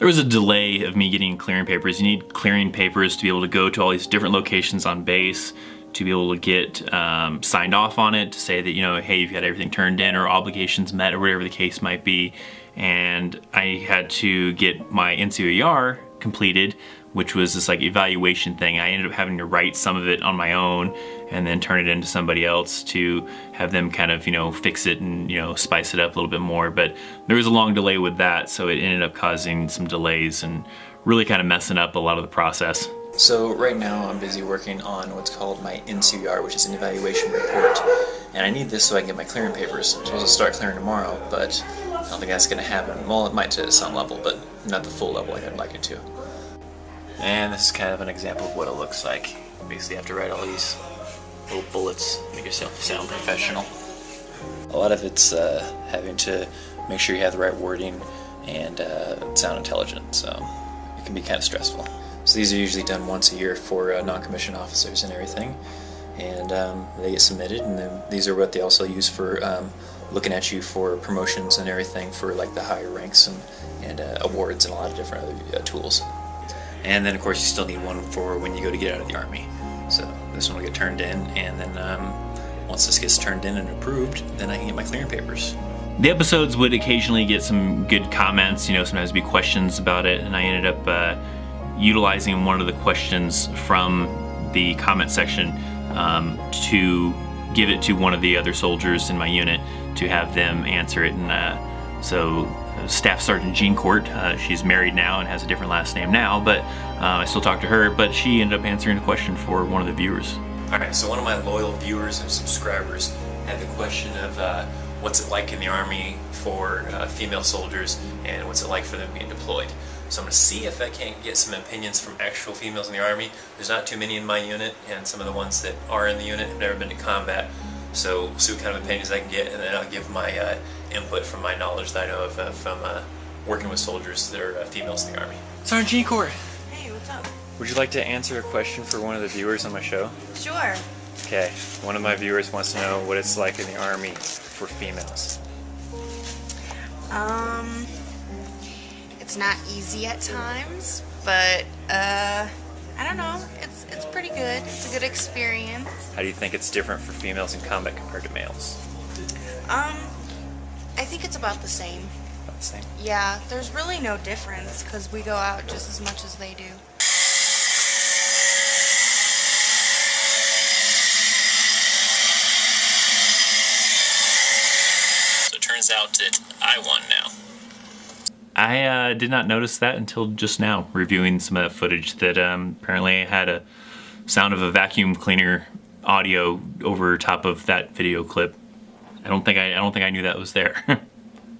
There was a delay of me getting clearing papers. You need clearing papers to be able to go to all these different locations on base, to be able to get signed off on it, to say that, you know, hey, you've got everything turned in or obligations met or whatever the case might be. And I had to get my NCOER completed, which was this like evaluation thing. I ended up having to write some of it on my own and then turn it into somebody else to have them kind of, you know, fix it and, you know, spice it up a little bit more. But there was a long delay with that, so it ended up causing some delays and really kind of messing up a lot of the process. So right now I'm busy working on what's called my NCOER, which is an evaluation report. And I need this so I can get my clearing papers. I'm supposed to start clearing tomorrow, but I don't think that's going to happen. Well, it might to some level, but not the full level like I'd like it to. And this is kind of an example of what it looks like. You basically have to write all these little bullets, make yourself sound professional. A lot of it's having to make sure you have the right wording and sound intelligent, so it can be kind of stressful. So these are usually done once a year for non-commissioned officers and everything, and they get submitted, and then these are what they also use for looking at you for promotions and everything for like the higher ranks and awards and a lot of different other tools. And then of course you still need one for when you go to get out of the Army. So this one will get turned in, and then once this gets turned in and approved, then I can get my clearing papers. The episodes would occasionally get some good comments, you know, sometimes be questions about it, and I ended up utilizing one of the questions from the comment section to give it to one of the other soldiers in my unit to have them answer it. And so Staff Sergeant Jean Court, she's married now and has a different last name now, but I still talk to her, but she ended up answering a question for one of the viewers. Alright, so one of my loyal viewers and subscribers had the question of what's it like in the Army for female soldiers, and what's it like for them being deployed. So I'm going to see if I can't get some opinions from actual females in the Army. There's not too many in my unit, and some of the ones that are in the unit have never been to combat. So we'll see what kind of opinions I can get, and then I'll give my input from my knowledge that I know of from working with soldiers that are females in the Army. Sergeant Jean Court. Hey, what's up? Would you like to answer a question for one of the viewers on my show? Sure. Okay, one of my viewers wants to know what it's like in the Army for females. It's not easy at times, but I don't know. It's pretty good. It's a good experience. How do you think it's different for females in combat compared to males? I think it's about the same. About the same? Yeah, there's really no difference because we go out just as much as they do. So it turns out that I won now. I did not notice that until just now, reviewing some of that footage that apparently had a sound of a vacuum cleaner audio over top of that video clip. I don't think I knew that was there.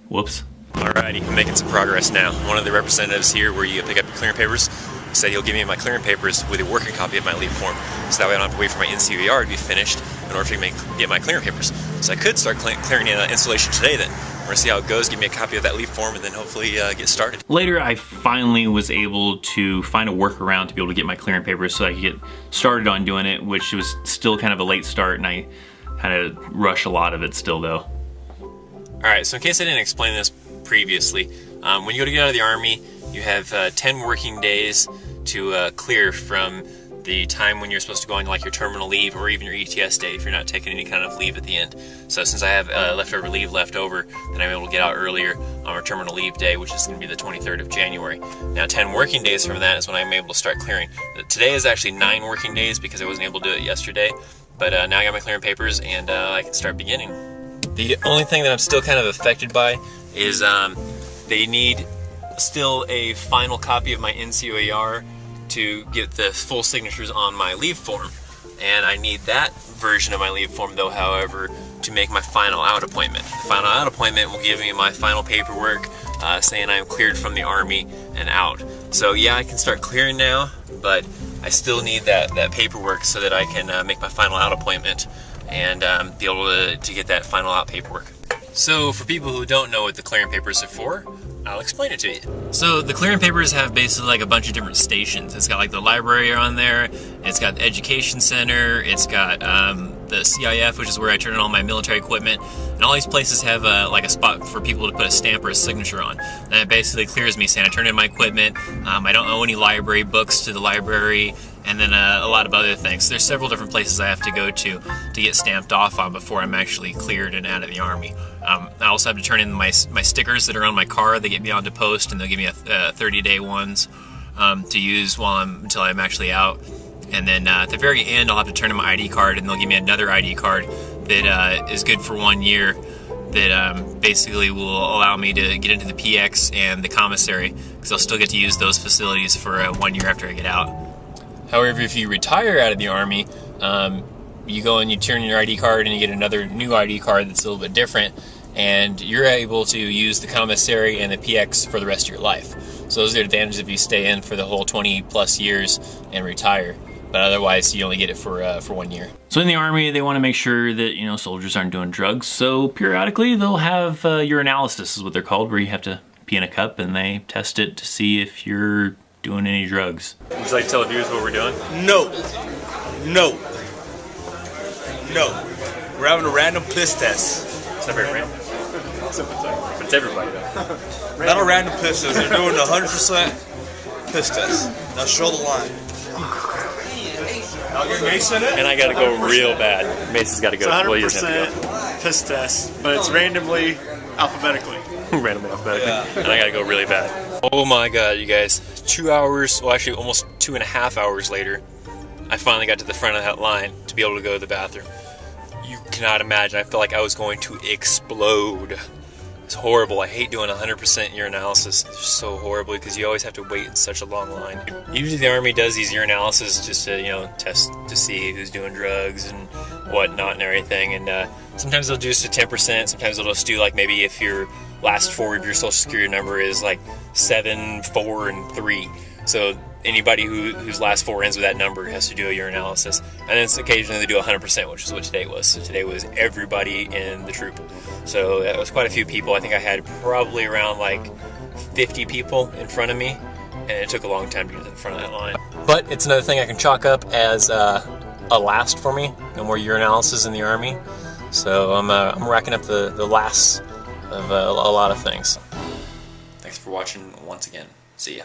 Whoops. Alrighty, I'm making some progress now. One of the representatives here where you pick up your clearing papers said he'll give me my clearing papers with a working copy of my leave form, so that way I don't have to wait for my NCOER to be finished in order to get my clearing papers. So I could start clearing installation today then. We're going to see how it goes, give me a copy of that leave form, and then hopefully get started. Later, I finally was able to find a workaround to be able to get my clearing papers so I could get started on doing it, which was still kind of a late start, and I had to rush a lot of it still though. Alright, so in case I didn't explain this previously, when you go to get out of the Army, you have 10 working days to clear from the time when you're supposed to go on like your terminal leave or even your ETS day if you're not taking any kind of leave at the end. So since I have leftover leave left over, then I'm able to get out earlier on our terminal leave day, which is going to be the 23rd of January. Now 10 working days from that is when I'm able to start clearing. Today is actually 9 working days because I wasn't able to do it yesterday, but now I got my clearing papers and I can start beginning. The only thing that I'm still kind of affected by is they need still a final copy of my NCOER to get the full signatures on my leave form, and I need that version of my leave form though, however, to make my final out appointment. The final out appointment will give me my final paperwork saying I'm cleared from the Army and out. So yeah, I can start clearing now, but I still need that paperwork so that I can make my final out appointment and be able to get that final out paperwork. So for people who don't know what the clearing papers are for, I'll explain it to you. So the clearing papers have basically like a bunch of different stations. It's got like the library on there, it's got the education center, it's got the CIF, which is where I turn in all my military equipment, and all these places have like a spot for people to put a stamp or a signature on, and it basically clears me saying I turned in my equipment. I don't owe any library books to the library, and then a lot of other things. There's several different places I have to go to get stamped off on before I'm actually cleared and out of the Army. I also have to turn in my stickers that are on my car. They get me onto post, and they'll give me a 30-day ones to use until I'm actually out. And then at the very end, I'll have to turn in my ID card, and they'll give me another ID card that is good for 1 year, that basically will allow me to get into the PX and the commissary, because I'll still get to use those facilities for 1 year after I get out. However, if you retire out of the Army, you go and you turn in your ID card and you get another new ID card that's a little bit different, and you're able to use the commissary and the PX for the rest of your life. So those are the advantages if you stay in for the whole 20 plus years and retire. But otherwise, you only get it for 1 year. So in the Army, they want to make sure that, you know, soldiers aren't doing drugs. So periodically, they'll have urinalysis, is what they're called, where you have to pee in a cup and they test it to see if you're doing any drugs. Would you like to tell the viewers what we're doing? No. No. No. We're having a random piss test. It's not very random. But it's everybody though. Not a random piss test. They're doing 100% piss test. Now show the line. I'll get Mason in it. And I gotta go real bad. Mason's gotta go. It's 100% piss test, but it's randomly, alphabetically. Randomly alphabetically. Yeah. And I gotta go really bad. Oh my god, you guys. 2 hours, well actually almost 2.5 hours later, I finally got to the front of that line to be able to go to the bathroom. You cannot imagine, I felt like I was going to explode. It's horrible. I hate doing 100% urinalysis. It's just so horrible because you always have to wait in such a long line. Usually the Army does these urinalysis just to, you know, test to see who's doing drugs and whatnot and everything. And sometimes they'll do just a 10%. Sometimes they'll just do like maybe if your last four of your social security number is like 7, 4, and 3. So anybody whose last four ends with that number has to do a urinalysis. And then occasionally they do 100%, which is what today was. So today was everybody in the troop. So that was quite a few people. I think I had probably around like 50 people in front of me, and it took a long time to get to the front of that line. But it's another thing I can chalk up as a last for me. No more urinalysis in the Army. So I'm racking up the lasts of a lot of things. Thanks for watching once again. See ya.